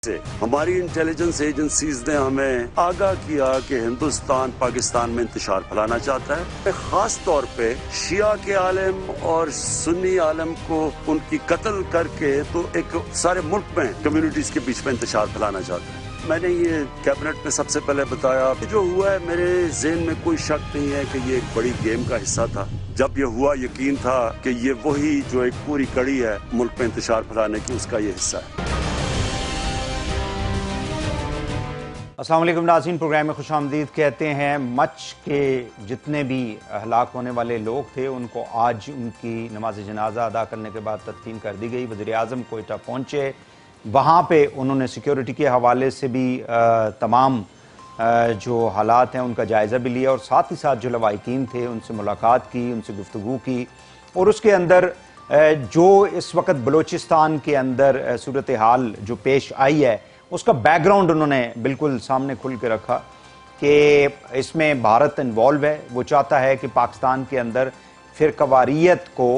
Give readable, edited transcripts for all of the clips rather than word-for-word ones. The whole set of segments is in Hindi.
से हमारी इंटेलिजेंस एजेंसीज ने हमें आगाह किया कि हिंदुस्तान पाकिस्तान में इंतशार फैलाना चाहता है, खास तौर पे शिया के आलिम और सुन्नी आलिम को उनकी कत्ल करके तो एक सारे मुल्क में कम्युनिटीज के बीच में इंतशार फैलाना चाहता है। मैंने ये कैबिनेट में सबसे पहले बताया कि जो हुआ है मेरे ज़हन में कोई शक नहीं है कि ये एक बड़ी गेम का हिस्सा था। जब ये हुआ यकीन था कि ये वही जो एक पूरी कड़ी है मुल्क में इंतशार फैलाने की, उसका ये हिस्सा है। अस्सलाम वालेकुम नाज़रीन, प्रोग्राम में खुशामदीद कहते हैं। मच के जितने भी हलाक होने वाले लोग थे उनको आज उनकी नमाज जनाजा अदा करने के बाद तदफीन कर दी गई। वज़ीर आज़म कोयटा पहुँचे, वहाँ पे उन्होंने सिक्योरिटी के हवाले से भी तमाम जो हालात हैं उनका जायज़ा भी लिया और साथ ही साथ जो लवाहिकीन थे उनसे मुलाकात की, उनसे गुफ्तगू की और उसके अंदर जो इस वक्त बलूचिस्तान के अंदर सूरत हाल जो पेश आई है उसका बैकग्राउंड उन्होंने बिल्कुल सामने खुल के रखा कि इसमें भारत इन्वॉल्व है। वो चाहता है कि पाकिस्तान के अंदर फ़िरक़वारियत को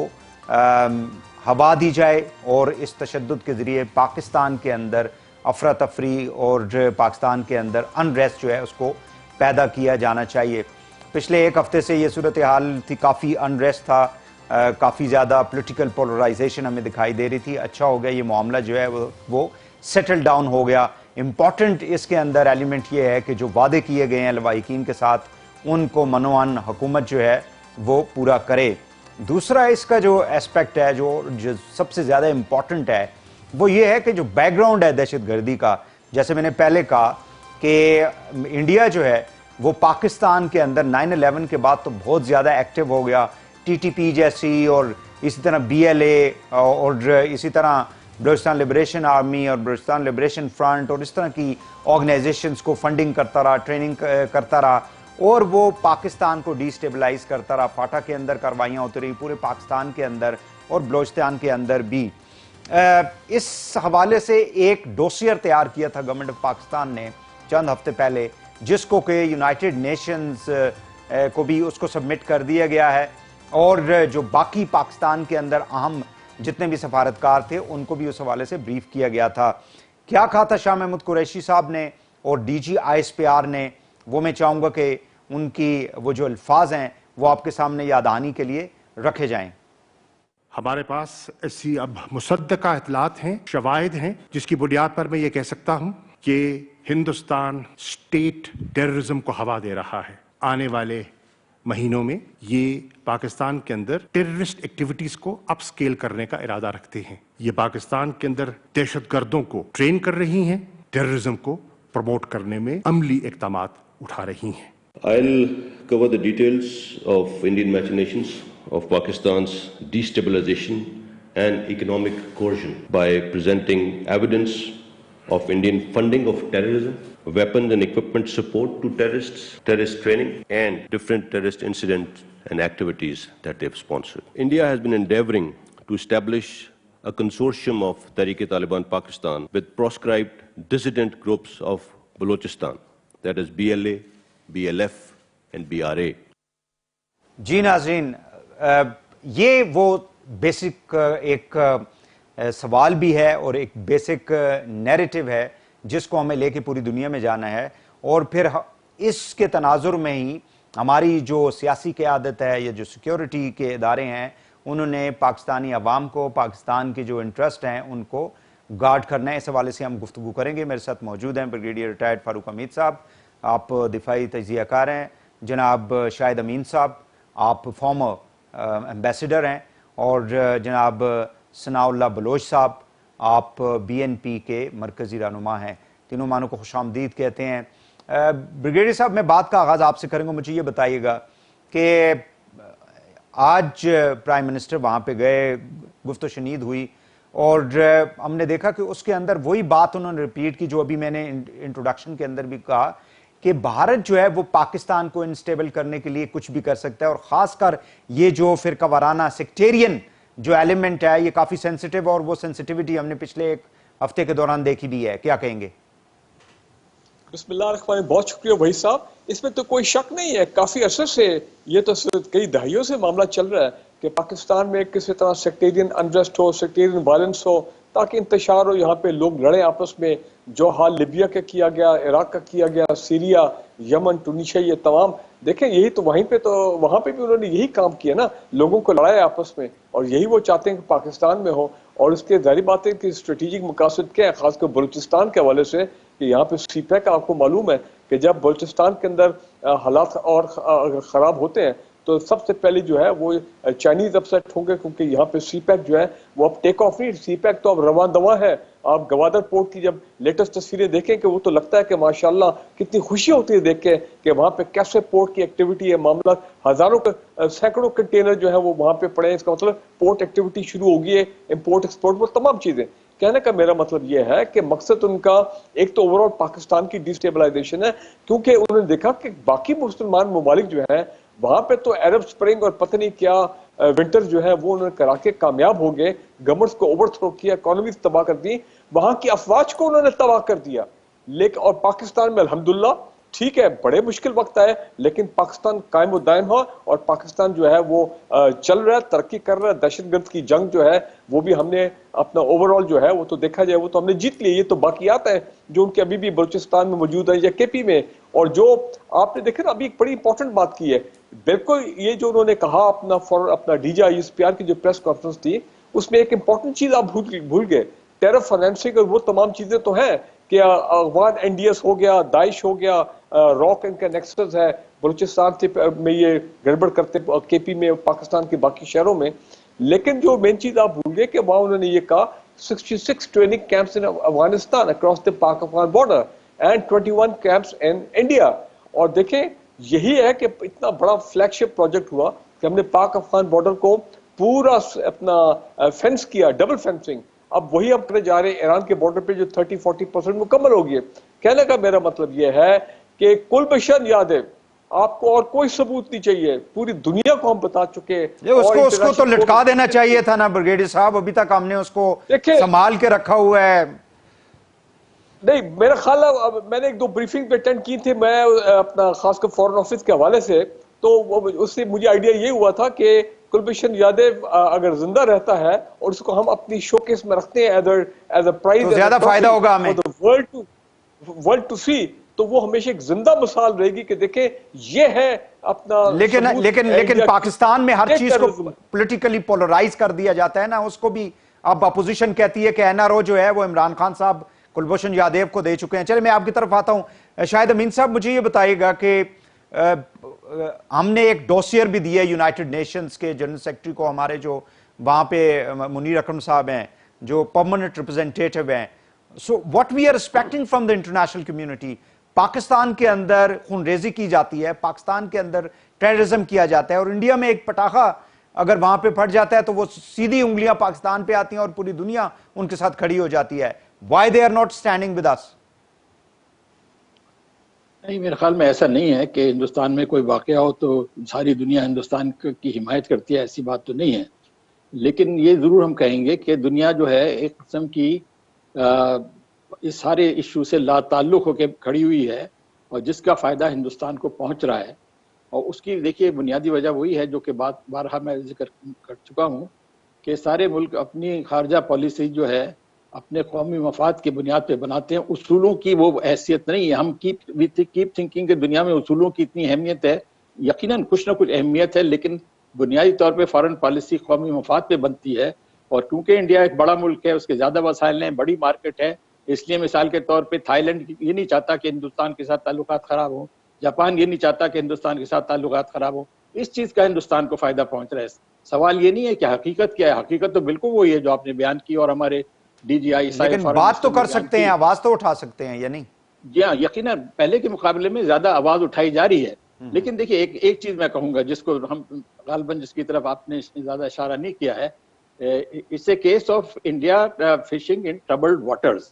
हवा दी जाए और इस तशद्दुद के ज़रिए पाकिस्तान के अंदर अफरा तफरी और पाकिस्तान के अंदर अनरेस्ट जो है उसको पैदा किया जाना चाहिए। पिछले एक हफ्ते से ये सूरत हाल थी, काफ़ी अनरेस्ट था, काफ़ी ज़्यादा पॉलिटिकल पोलराइजेशन हमें दिखाई दे रही थी। अच्छा हो गया ये मामला जो है वो सेटल डाउन हो गया। इम्पॉर्टेंट इसके अंदर एलिमेंट ये है कि जो वादे किए गए हैं लवाहिकीन के साथ उनको मनोअन हुकूमत जो है वो पूरा करे। दूसरा इसका जो एस्पेक्ट है जो सबसे ज़्यादा इम्पॉर्टेंट है वो ये है कि जो बैकग्राउंड है दहशतगर्दी का, जैसे मैंने पहले कहा कि इंडिया जो है वो पाकिस्तान के अंदर 9/11 के बाद तो बहुत ज़्यादा एक्टिव हो गया। TTP जैसी और इसी तरह BLA और इसी तरह बलूचिस्तान लिबरेशन आर्मी और बलूचिस्तान लिबरेशन फ्रंट और इस तरह की ऑर्गेनाइजेशंस को फंडिंग करता रहा, ट्रेनिंग करता रहा और वो पाकिस्तान को डिस्टेबलाइज करता रहा। फाटा के अंदर कार्रवाइयाँ होती रही, पूरे पाकिस्तान के अंदर और बलूचिस्तान के अंदर भी। इस हवाले से एक डोसियर तैयार किया था गवर्नमेंट ऑफ पाकिस्तान ने चंद हफ्ते पहले, जिसको कि यूनाइटेड नेशंस को भी उसको सबमिट कर दिया गया है और जो बाकी पाकिस्तान के अंदर अहम जितने भी सफारतकार थे उनको भी उस हवाले से ब्रीफ किया गया था। क्या कहा था शाह महमूद कुरैशी साहब ने और DG ISPR ने, वो मैं चाहूँगा कि उनकी वो जो अल्फाज हैं वो आपके सामने याद आने के लिए रखे जाएं। हमारे पास ऐसी अब मुसद्दका इतलात हैं, शवाहिद हैं, जिसकी बुनियाद पर मैं ये कह सकता हूँ कि हिंदुस्तान स्टेट टेररिज्म को हवा दे रहा है। आने वाले महीनों में ये पाकिस्तान के अंदर टेररिस्ट एक्टिविटीज को अपस्केल करने का इरादा रखते हैं। ये पाकिस्तान के अंदर दहशतगर्दों को ट्रेन कर रही हैं, टेररिज्म को प्रमोट करने में अमली इक़दामात उठा रही हैं। I'll cover the details of Indian machinations of Pakistan's destabilization and economic coercion by presenting evidence of Indian funding of terrorism, weapons and equipment support to terrorists, terrorist training, and different terrorist incidents and activities that they've sponsored. India has been endeavoring to establish a consortium of Tehreek-e-Taliban Pakistan with proscribed dissident groups of Balochistan, that is BLA, BLF, and BRA. जी नाज़रीन, ये वो बेसिक एक सवाल भी है और एक बेसिक नैरेटिव है जिसको हमें लेके पूरी दुनिया में जाना है और फिर इसके तनाजुर में ही हमारी जो सियासी क़यादत है या जो सिक्योरिटी के इदारे हैं उन्होंने पाकिस्तानी अवाम को, पाकिस्तान के जो इंटरेस्ट हैं उनको गार्ड करना है। इस हवाले से हम गुफ्तगू करेंगे। मेरे साथ मौजूद हैं ब्रिगेडियर रिटायर्ड फारूक हमीद साहब, आप दिफाई तजियाकार हैं, जनाब शाहिद अमीन साहब, आप फॉर्मर एम्बेसडर हैं और जनाब सनाउल्लाह बलोच साहब, आप BNP के मरकज़ी रहनुमा हैं। तीनों मानों को खुशामदीद कहते हैं। ब्रिगेडियर साहब, मैं बात का आगाज़ आपसे करूँगा। मुझे ये बताइएगा कि आज प्राइम मिनिस्टर वहाँ पे गए, गुफ्तो शनीद हुई और हमने देखा कि उसके अंदर वही बात उन्होंने रिपीट की जो अभी मैंने इंट्रोडक्शन के अंदर भी कहा कि भारत जो है वो पाकिस्तान को इनस्टेबल करने के लिए कुछ भी कर सकता है और ख़ासकर ये जो फ़िरका वाराना सेक्टेरियन जो एलिमेंट है ये काफ़ी सेंसिटिव और वो सेंसिटिविटी हमने पिछले एक हफ्ते के दौरान देखी भी है। क्या कहेंगे? बिस्मिल्लाह, बहुत शुक्रिया भाई साहब। इसमें तो कोई शक नहीं है, काफ़ी अरसे से ये तो कई दहाइयों से मामला चल रहा है कि पाकिस्तान में किसी तरह सेक्टेरियन अनरेस्ट हो, सेक्टेरियन वायलेंस हो, ताकि इंतशार हो, यहाँ पे लोग लड़े आपस में, जो हाल लिबिया का किया गया, इराक का किया गया, सीरिया, यमन, टूनिशिया, ये तमाम देखें, यही तो वहीं पे, तो वहां पे भी उन्होंने यही काम किया ना, लोगों को लड़ाया आपस में, और यही वो चाहते हैं कि पाकिस्तान में हो। और इसके जाहिर बात है कि स्ट्रेटेजिक मकासद क्या है, खासकर बलूचिस्तान के हवाले से, कि यहाँ पे सीपैक आपको मालूम है कि जब बलूचिस्तान के अंदर हालात और अगर खराब होते हैं तो सबसे पहले जो है वो चाइनीज अपसेट होंगे, क्योंकि यहाँ पे सीपैक जो है वो अब टेक ऑफ नहीं, सीपैक तो अब रवां दवा है। आप गवादर पोर्ट की जब लेटेस्ट तस्वीरें देखें कि वो तो लगता है कि माशाल्लाह कितनी खुशी होती है देख के कि वहाँ पे कैसे पोर्ट की एक्टिविटी है, मामला हजारों सैकड़ों कंटेनर जो है वो वहाँ पे पड़े हैं। इसका मतलब पोर्ट एक्टिविटी शुरू हो गई है, इम्पोर्ट एक्सपोर्ट, वो तमाम चीजें। कहने का मेरा मतलब यह है कि मकसद उनका एक तो ओवरऑल पाकिस्तान की डिस्टेबलाइजेशन है, क्योंकि उन्होंने देखा कि बाकी मुसलमान ममालिक जो है वहां पे तो अरब स्प्रिंग और पता नहीं क्या विंटर जो है वो उन्होंने करा के कामयाब हो गए, गवर्नमेंट्स को ओवरथ्रो किया, इकोनॉमी तबाह कर दी, वहां की अफवाज को उन्होंने तबाह कर दिया। लेकिन और पाकिस्तान में अल्हम्दुलिल्लाह ठीक है, बड़े मुश्किल वक्त आए, लेकिन पाकिस्तान कायम व दायम हो, और पाकिस्तान जो है वो चल रहा है, तरक्की कर रहा है। दहशतगर्द की जंग जो है वो भी हमने अपना ओवरऑल जो है वो तो देखा जाए वो तो हमने जीत ली। ये तो बाकियात है जो उनके अभी भी बलूचिस्तान में मौजूद है या केपी में। और जो आपने देखा ना, अभी एक बड़ी इंपॉर्टेंट बात की है, बिल्कुल ये जो उन्होंने कहा अपना DGISPR की जो प्रेस कॉन्फ्रेंस थी, उसमें एक इंपॉर्टेंट चीज आप भूल गए, टेरर फाइनेंसिंग और वो तमाम चीजें तो हैं कि अफगान NDS हो गया, दाइश हो गया, रॉक इनका नेक्सस है, बलूचिस्तान से में ये गड़बड़ करते केपी में, पाकिस्तान के बाकी शहरों में। लेकिन जो मेन चीज आप भूल गए कि वहां उन्होंने ये कहा 66 training camps in Afghanistan across the Pak Afghan border and 21 camps in India. और देखें, यही है कि इतना बड़ा फ्लैगशिप प्रोजेक्ट हुआ कि हमने पाक अफगान बॉर्डर को पूरा अपना फेंस किया, डबल फेंसिंग। अब वही हम करने जा रहे हैं ईरान के बॉर्डर पे, जो 30-40% मुकम्मल हो गई। कहने का मेरा मतलब यह है कि कुलभूषण यादव आपको और कोई सबूत नहीं चाहिए, पूरी दुनिया को हम बता चुके हैं। उसको तो लटका देना चाहिए था ना ब्रिगेडियर साहब, अभी तक हमने उसको संभाल के रखा हुआ है। नहीं, मेरा ख्याल है मैंने 1-2 ब्रीफिंग अटेंड की थी मैं अपना खासकर फॉरेन ऑफिस के हवाले से, तो उससे मुझे आइडिया ये हुआ था कि कुलभूषण यादव अगर जिंदा रहता है और उसको हम अपनी शोकेस में रखते हैं एज अ प्राइज, तो ज्यादा फायदा होगा हमें, वर्ल्ड टू सी, तो वो हमेशा एक जिंदा मिसाल रहेगी कि देखें ये है अपना। लेकिन पाकिस्तान में हर चीज को पॉलिटिकली पोलराइज कर दिया जाता है ना, उसको भी अब अपोजिशन कहती है कि NRO जो है वो इमरान खान साहब कुलभूषण यादव को दे चुके हैं। चलिए मैं आपकी तरफ आता हूं। शायद अमीन साहब मुझे ये बताइएगा कि हमने एक डोसियर भी दिया यूनाइटेड नेशंस के जनरल सेक्रेटरी को, हमारे जो वहां पे मुनीर अकरम साहब हैं जो परमानेंट रिप्रेजेंटेटिव हैं। So what we are expecting from the international community, Pakistan के अंदर खूनरेजी की जाती है, पाकिस्तान के अंदर टेररिज्म किया जाता है, और इंडिया में एक पटाखा अगर वहां पे फट जाता है तो वो सीधी उंगलियां पाकिस्तान पे आती हैं और पूरी दुनिया उनके साथ खड़ी हो जाती है। Why they are not standing with us? नहीं, मेरे ख्याल में ऐसा नहीं है कि हिंदुस्तान में कोई वाकया हो तो सारी दुनिया हिंदुस्तान की हिमायत करती है, ऐसी बात तो नहीं है। लेकिन ये ज़रूर हम कहेंगे कि दुनिया जो है एक किस्म की इस सारे इशू से लाताल्लुक़ होकर खड़ी हुई है, और जिसका फ़ायदा हिंदुस्तान को पहुंच रहा है। और उसकी देखिए बुनियादी वजह वही है जो कि बारहा मैं जिक्र कर चुका हूँ कि सारे मुल्क अपनी खारजा पॉलिसी जो है अपने कौमी मफाद की बुनियाद पे बनाते हैं। उसूलों की वो हैसियत नहीं है। हम कीप थिंकिंग के दुनिया में उसूलों की इतनी अहमियत है, यकीनन कुछ ना कुछ अहमियत है, लेकिन बुनियादी तौर पे फॉरेन पॉलिसी कौमी मफाद पे बनती है। और क्योंकि इंडिया एक बड़ा मुल्क है, उसके ज़्यादा वसाइल हैं, बड़ी मार्केट है, इसलिए मिसाल के तौर पे थाईलैंड ये नहीं चाहता कि हिंदुस्तान के साथ ताल्लुकात ख़राब हो, जापान ये नहीं चाहता कि हिंदुस्तान के साथ ताल्लुकात ख़राब हो। इस चीज़ का हिंदुस्तान को फ़ायदा पहुँच रहा है। सवाल ये नहीं है कि हकीकत क्या है, हकीकत तो बिल्कुल वही है जो आपने बयान की, और हमारे DGI, लेकिन बात तो कर सकते हैं, आवाज तो उठा सकते हैं, या नहीं? जी हाँ, यकीनन पहले के मुकाबले में ज्यादा आवाज उठाई जा रही है। लेकिन देखिए एक चीज मैं कहूंगा जिसको हम गालबन जिसकी तरफ आपने ज्यादा इशारा नहीं किया है, it's a case of India fishing in troubled waters.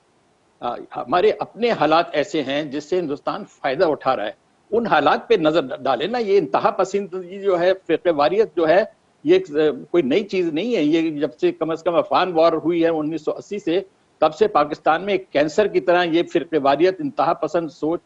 हमारे अपने हालात ऐसे हैं जिससे हिंदुस्तान फायदा उठा रहा है। उन हालात पे नजर डाले ना। ये इंतहा पसंदगी जो है, फिरक़ेवारियत जो है, ये कोई नई चीज नहीं है। ये जब से कम अफगान वॉर हुई है 1980 से, तब से पाकिस्तान में एक कैंसर की तरह ये फिरक़ेवारियत, इंतहा पसंद सोच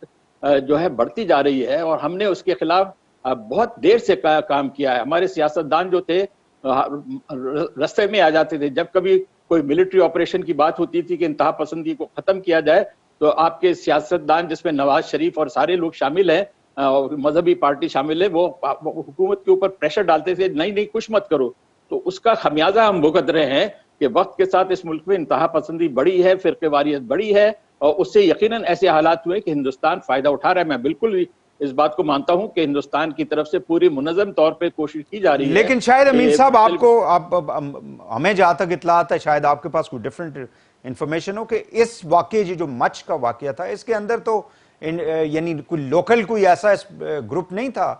जो है बढ़ती जा रही है, और हमने उसके खिलाफ बहुत देर से काम किया है। हमारे सियासतदान जो थे रास्ते में आ जाते थे, जब कभी कोई मिलिट्री ऑपरेशन की बात होती थी कि इंतहा पसंदी को खत्म किया जाए, तो आपके सियासतदान जिसमें नवाज शरीफ और सारे लोग शामिल हैं और मजहबी पार्टी शामिल है, वो हुकूमत के ऊपर प्रेशर डालते थे नहीं नहीं कुछ मत करो। तो उसका खमियाजा हम भुगत रहे हैं कि वक्त के साथ इस मुल्क में इंतहा पसंदी बढ़ी है, फिरकेवारियत बढ़ी है, और उससे यकीनन ऐसे हालात हुए कि हिंदुस्तान फायदा उठा रहा है। मैं बिल्कुल इस बात को मानता हूं कि हिंदुस्तान की तरफ से पूरी मुनज़्ज़म तौर पे कोशिश की जा रही है। लेकिन शायद अमीन साहब हमें जहां तक इत्तलात है, शायद आपके पास कोई डिफरेंट इंफॉर्मेशन हो कि इस वाकये जो मच का वाकया था, इसके अंदर तो यानी कोई लोकल कोई ऐसा ग्रुप नहीं था,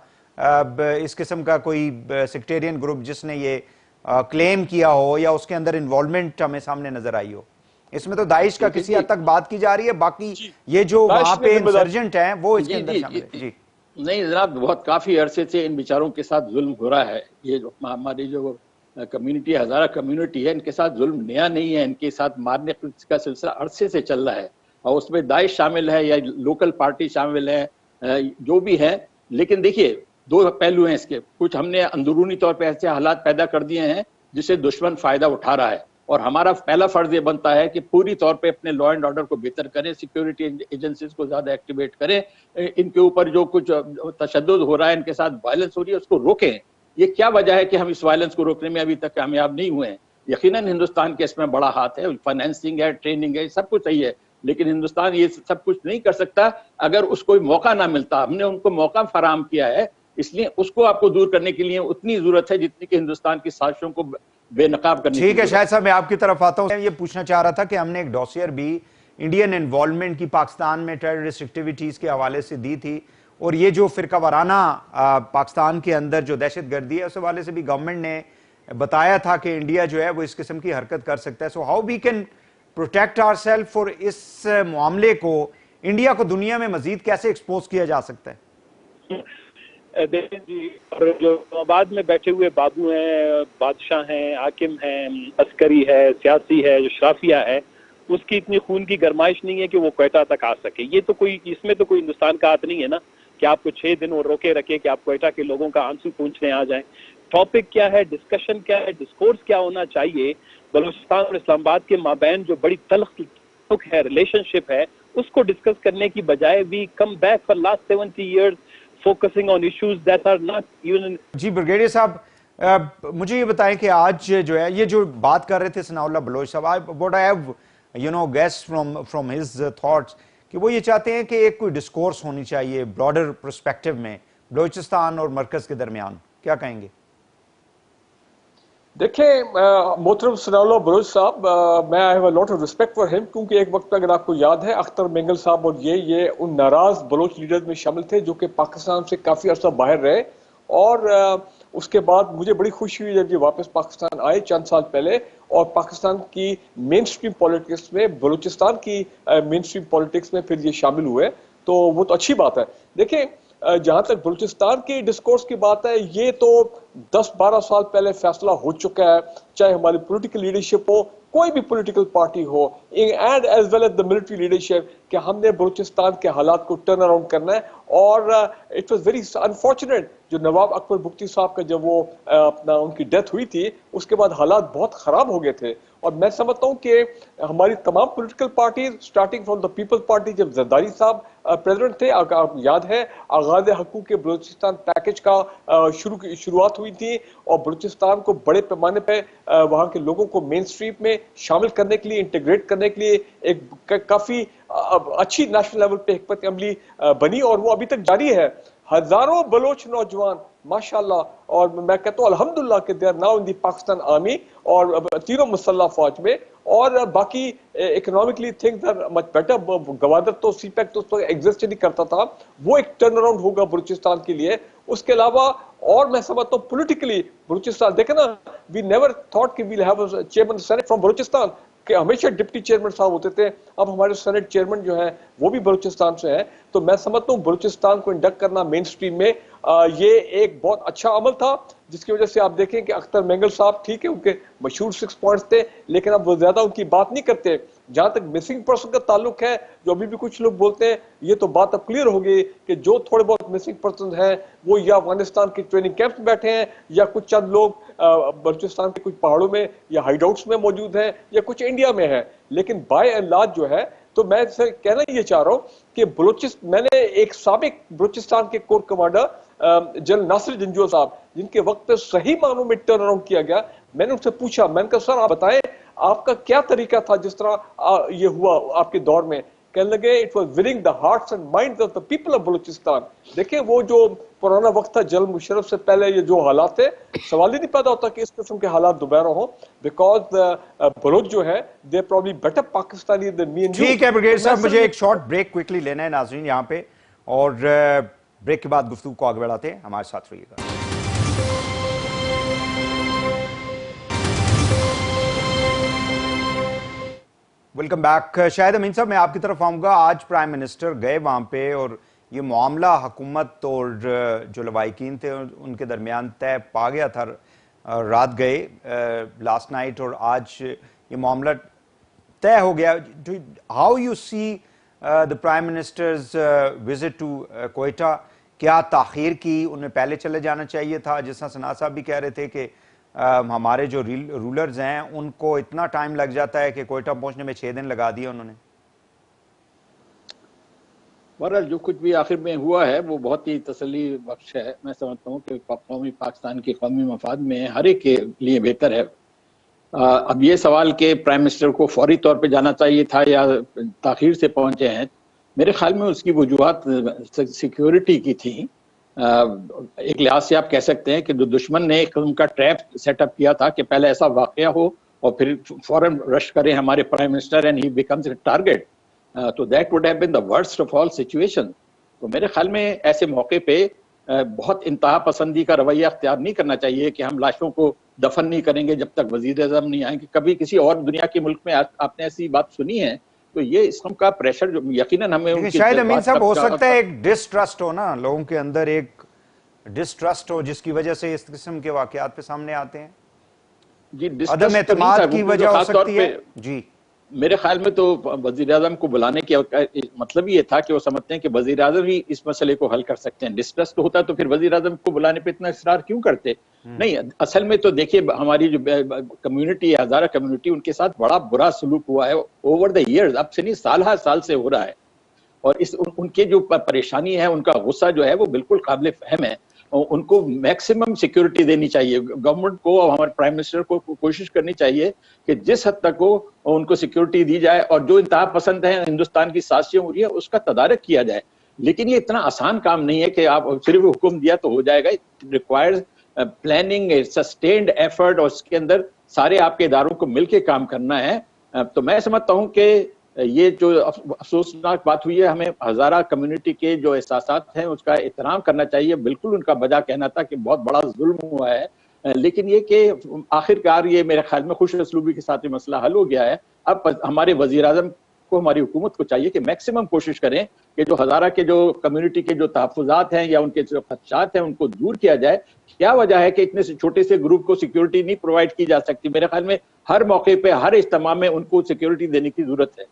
इस किस्म का कोई सेक्टेरियन ग्रुप जिसने ये क्लेम किया हो या उसके अंदर इन्वॉल्वमेंट हमें सामने नजर आई हो। इसमें तो दाइश का किसी हद तक बात की जा रही है, बाकी ये जो वहां पे इंसर्जेंट हैं वो इसके अंदर शामिल है। जी नहीं जनाब, बहुत काफी अरसे से इन बेचारों के साथ जुल्म हो रहा है। ये जो हमारी जो कम्युनिटी हजारा कम्युनिटी है, इनके साथ जुल्म नया नहीं है, इनके साथ मारने का सिलसिला अरसे से चल रहा है, और उसमें दाइश शामिल है या लोकल पार्टी शामिल है, जो भी है। लेकिन देखिए दो पहलू हैं इसके। कुछ हमने अंदरूनी तौर पे ऐसे हालात पैदा कर दिए हैं जिससे दुश्मन फायदा उठा रहा है, और हमारा पहला फर्ज ये बनता है कि पूरी तौर पे अपने लॉ एंड ऑर्डर को बेहतर करें, सिक्योरिटी एजेंसीज को ज्यादा एक्टिवेट करें, इनके ऊपर जो कुछ तशद्दुद हो रहा है, इनके साथ वायलेंस हो रही है, उसको रोकें। ये क्या वजह है कि हम इस वायलेंस को रोकने में अभी तक कामयाब नहीं हुए हैं? यकीनन हिंदुस्तान के इसमें बड़ा हाथ है, फाइनेंसिंग है, ट्रेनिंग है, सब कुछ सही है, लेकिन हिंदुस्तान ये सब कुछ नहीं कर सकता अगर उसको मौका ना मिलता। हमने उनको मौका फराहम किया है, इसलिए उसको आपको दूर करने के लिए उतनी जरूरत है जितनी कि हिंदुस्तान की साजिशों को बेनकाब करने। ठीक है शायद साहब, मैं आपकी तरफ आता हूं। ये पूछना चाह रहा था कि हमने एक डॉसियर भी इंडियन इन्वॉल्वमेंट की पाकिस्तान में टेररिस्ट एक्टिविटीज के हवाले से दी थी, और ये जो फिरका वाराना पाकिस्तान के अंदर जो दहशतगर्दी है उस हवाले से भी गवर्नमेंट ने बताया था कि इंडिया जो है वो इस किस्म की हरकत कर सकता है। So how we can protect ourself, और इस मामले को इंडिया को दुनिया में मजीद कैसे एक्सपोज किया जा सकता है? देखें जी, और जो इस्लामाबाद में बैठे हुए बाबू हैं, बादशाह हैं, हाकिम हैं, अस्करी है, सियासी है, जो शराफिया है, उसकी इतनी खून की गरमाइश नहीं है कि वो क्वेटा तक आ सके। ये तो कोई, इसमें तो कोई हिंदुस्तान का हाथ नहीं है ना कि आपको 6 दिन वो रोके रखे कि आप क्वेटा के लोगों का आंसू पूछने आ जाएं। टॉपिक क्या है, डिस्कशन क्या है, डिस्कोर्स क्या होना चाहिए? बलूचिस्तान और इस्लामाबाद के माबैन जो बड़ी तल्ख है, रिलेशनशिप है, उसको डिस्कस करने की बजाय we come back for last 70 years focusing on issues that are not even। जी ब्रिगेडियर साहब, मुझे ये बताएं कि आज जो है ये जो बात कर रहे थे सनाउल्लाह बलोच साहब, what I have guess from his thoughts, कि वो ये चाहते हैं कि एक कोई डिस्कोर्स होनी चाहिए ब्रॉडर पर्सपेक्टिव में बलोचिस्तान और मरकज के दरमियान। क्या कहेंगे? देखिए मोहतरम सनाउल्लाह बलोच साहब, मैं I have a lot of respect for him, क्योंकि एक वक्त पे अगर आपको याद है अख्तर मेंगल साहब और ये उन नाराज बलोच लीडर्स में शामिल थे जो कि पाकिस्तान से काफ़ी अर्सा बाहर रहे, और उसके बाद मुझे बड़ी खुशी हुई जब ये वापस पाकिस्तान आए चंद साल पहले, और पाकिस्तान की मेन स्ट्रीम पॉलिटिक्स में, बलूचिस्तान की मेन स्ट्रीम पॉलिटिक्स में फिर ये शामिल हुए, तो वो तो अच्छी बात है। देखिए जहां तक बलूचिस्तान की डिस्कोर्स की बात है, ये तो 10-12 साल पहले फैसला हो चुका है, चाहे हमारी पॉलिटिकल लीडरशिप हो, कोई भी पॉलिटिकल पार्टी हो, and as well as the military leadership, कि हमने बलूचिस्तान के हालात को टर्न अराउंड करना है। और इट वाज वेरी अनफॉर्चुनेट जो नवाब अकबर बुख्ती साहब का जब वो अपना उनकी डेथ हुई थी, उसके बाद हालात बहुत खराब हो गए थे। और मैं समझता हूँ कि हमारी तमाम political parties starting from the People's Party, जब जरदारी साहब प्रेसिडेंट थे, आपको याद है आगाज हकूक के बलूचिस्तान पैकेज का शुरुआत हुई थी, और बलूचिस्तान को बड़े पैमाने पे वहाँ के लोगों को मेन स्ट्रीम में शामिल करने के लिए, इंटीग्रेट करने के लिए एक काफी अच्छी नेशनल लेवल पे हिकमत अमली बनी, और वो अभी तक जारी है। हजारों बलोच नौजवान माशाल्लाह, और मैं कहता हूँ अल्हम्दुलिल्लाह के they are now in the Pakistan army, और तीनों मुसल्लह फौज में, और बाकी economically things are much better. Gwadar तो सीपैक तो उस वक्त एग्जिस्ट नहीं करता था, वो एक टर्न अराउंड होगा बलूचिस्तान के लिए। उसके अलावा और मैं समझता हूँ पॉलिटिकली बलूचिस्तान, देखे ना, वी नेवर थॉट कि we'll have a chairman senate from Balochistan, कि हमेशा डिप्टी चेयरमैन साहब होते थे, अब हमारे सेनेट चेयरमैन जो है वो भी बलूचिस्तान से है। तो मैं समझता हूँ बलूचिस्तान को इंडक्ट करना मेन स्ट्रीम में ये एक बहुत अच्छा अमल था, जिसकी वजह से आप देखें कि अख्तर मेंगल साहब ठीक है, उनके मशहूर 6 पॉइंट्स थे, लेकिन अब वो ज्यादा उनकी बात नहीं करते। जहां तक मिसिंग पर्सन का ताल्लुक है, जो अभी भी कुछ लोग बोलते हैं, ये तो बात अब क्लियर हो गई कि जो थोड़े बहुत मिसिंग पर्सन हैं वो या अफगानिस्तान के ट्रेनिंग कैंप्स में बैठे हैं, या कुछ चंद लोग बलूचिस्तान के कुछ पहाड़ों में या हाइडआउट्स में मौजूद हैं, या कुछ इंडिया में है। लेकिन बाय एंड लार्ज जो है, तो मैं कहना ये चाह रहा हूं कि मैंने एक साबिक बलूचिस्तान के कोर कमांडर जनरल नासिर जंजूआ साहब, जिनके वक्त पे सही मानों में टर्न अराउंड किया गया, मैंने उनसे पूछा, मैंने कहा सर आप बताएं आपका क्या तरीका था जिस तरह ये हुआ आपके दौर में। कहने लगे it was winning the hearts and minds of the people of Balochistan. देखिए वो जो पुराना वक्त था जनरल मुशर्रफ से पहले, ये जो हालात थे, सवाल ही नहीं पैदा होता कि इस किस्म के हालात दोबारा हो, बिकॉज बलूच जो है they probably better Pakistani than me and you. ठीक है ब्रिगेडियर साहब, मुझे एक शॉर्ट ब्रेक क्विकली लेना है नाज़रीन यहाँ पे, और ब्रेक के बाद गुफ्तगू को आगे बढ़ाते हैं। हमारे साथ रहिएगा। Welcome back. शाहिद अमीन साहब, मैं आपकी तरफ आऊंगा। आज प्राइम मिनिस्टर गए वहां पे और ये मामला हुकूमत और जो लवाहिकीन थे उनके दरमियान तय पा गया था, रात गए लास्ट नाइट, और आज ये मामला तय हो गया। How you see the prime minister's visit to Quetta? क्या ताखीर की? उन्हें पहले चले जाना चाहिए था? जिस तरह सना साहब भी कह रहे थे कि हमारे जो रूलर्स हैं उनको इतना टाइम लग जाता है कि कोयटा पहुंचने में 6 दिन लगा दिए उन्होंने। बहरहाल जो कुछ भी आखिर में हुआ है वो बहुत ही तसल्ली बख्श है। मैं समझता हूँ कि कौमी पाकिस्तान के कौमी मफाद में हर एक के लिए बेहतर है। अब ये सवाल कि प्राइम मिनिस्टर को फौरी तौर पे जाना चाहिए था या ताखीर से पहुंचे हैं, मेरे ख्याल में उसकी वजूहत सिक्योरिटी की थी। एक लिहाज से आप कह सकते हैं कि जो दुश्मन ने एक उनका ट्रैप सेटअप किया था कि पहले ऐसा वाकया हो और फिर फौरन रश करें हमारे prime minister and he becomes a target, तो that would have been the worst of all situation. तो मेरे ख्याल में ऐसे मौके पे बहुत इंतहा पसंदी का रवैया अख्तियार नहीं करना चाहिए कि हम लाशों को दफन नहीं करेंगे जब तक वजीर आज़म नहीं आएंगे। कभी किसी और दुनिया के मुल्क में आपने ऐसी बात सुनी है? तो ये इस किस्म का प्रेशर जो यकीनन हमें, शायद अमीन साहब हो सकता है एक डिस्ट्रस्ट हो ना, लोगों के अंदर एक डिस्ट्रस्ट हो जिसकी वजह से इस किस्म के वाकयात पे सामने आते हैं। जी, अदम एतमाद की वजह हो सकती है। जी, मेरे ख्याल में तो वजीर आज़म को बुलाने की मतलब ये था कि वो समझते हैं कि वजीर आज़म ही इस मसले को हल कर सकते हैं। डिस्ट्रस्ट होता तो फिर वजीर आज़म को बुलाने पे इतना इसरार क्यों करते? नहीं, असल में तो देखिए हमारी जो कम्युनिटी है, हज़ारा कम्युनिटी, उनके साथ बड़ा बुरा सलूक हुआ है ओवर द ईयर्स। अब से नहीं, साल हर साल से हो रहा है, और इस उनके जो परेशानी है, उनका गुस्सा जो है वो बिल्कुल काबिल फहम है। उनको मैक्सिमम सिक्योरिटी देनी चाहिए। गवर्नमेंट को और हमारे प्राइम मिनिस्टर को कोशिश करनी चाहिए कि जिस हद तक हो उनको सिक्योरिटी दी जाए, और जो इंतहा पसंद है हिंदुस्तान की साजिशें हो रही है उसका तदारक किया जाए। लेकिन ये इतना आसान काम नहीं है कि आप सिर्फ हुक्म दिया तो हो जाएगा। It requires planning, sustained effort, और उसके अंदर सारे आपके इदारों को मिलकर काम करना है। तो मैं समझता हूँ कि ये जो अफसोसनाक बात हुई है, हमें हज़ारा कम्युनिटी के जो एहसासात हैं उसका एहतराम करना चाहिए। बिल्कुल उनका वजह कहना था कि बहुत बड़ा जुल्म हुआ है, लेकिन ये कि आखिरकार ये मेरे ख्याल में खुश असलूबी के साथ ये मसला हल हो गया है। अब हमारे वजीर आज़म को, हमारी हुकूमत को चाहिए कि मैक्सिमम कोशिश करें कि जो हज़ारा के जो कम्युनिटी के जो तहफ़्फ़ुज़ात हैं या उनके जो खदशात हैं उनको दूर किया जाए। क्या वजह है कि इतने से छोटे से ग्रुप को सिक्योरिटी नहीं प्रोवाइड की जा सकती? मेरे ख्याल में हर मौके पे, हर इज्तिमा में उनको सिक्योरिटी देने की जरूरत है।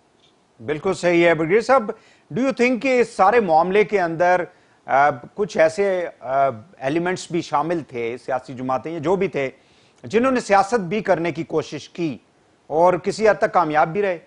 बिल्कुल सही है। ब्रिगेडियर साहब, डू यू थिंक कि इस सारे मामले के अंदर कुछ ऐसे एलिमेंट्स भी शामिल थे, सियासी जमातें या जो भी थे, जिन्होंने सियासत भी करने की कोशिश की और किसी हद तक कामयाब भी रहे?